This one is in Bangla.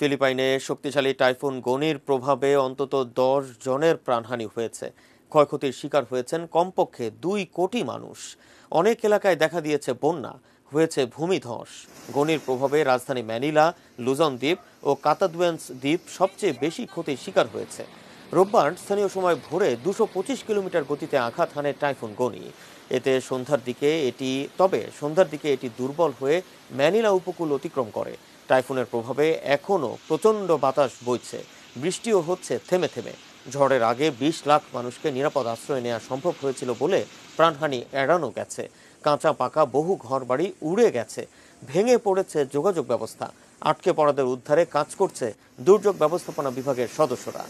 ফিলিপাইনে শক্তিশালী টাইফুন গনির প্রভাবে অন্তত 10 জনের প্রাণহানি হয়েছে। ক্ষয়ক্ষতির শিকার হয়েছেন কমপক্ষে 2 কোটি মানুষ। অনেক এলাকায় দেখা দিয়েছে বন্যা, হয়েছে ভূমিধস। গনির প্রভাবে রাজধানী ম্যানিলা, লুজন দ্বীপ ও কাতাদুয়েন্স দ্বীপ সবচেয়ে বেশি ক্ষতির শিকার হয়েছে। রোববার স্থানীয় সময় ভোরে 225 কিলোমিটার গতিতে আঘাত হানে টাইফুন গনি। সন্ধ্যার দিকে এটি দুর্বল হয়ে ম্যানিলা উপকূল অতিক্রম করে। টাইফুনের প্রভাবে এখনও প্রচণ্ড বাতাস বইছে, বৃষ্টিও হচ্ছে থেমে থেমে। ঝড়ের আগে 20 লাখ মানুষকে নিরাপদ আশ্রয় নেওয়া সম্ভব হয়েছিল বলে প্রাণহানি এড়ানো গেছে। কাঁচা পাকা বহু ঘরবাড়ি উড়ে গেছে, ভেঙে পড়েছে যোগাযোগ ব্যবস্থা। আটকে পড়াদের উদ্ধারে কাজ করছে দুর্যোগ ব্যবস্থাপনা বিভাগের সদস্যরা।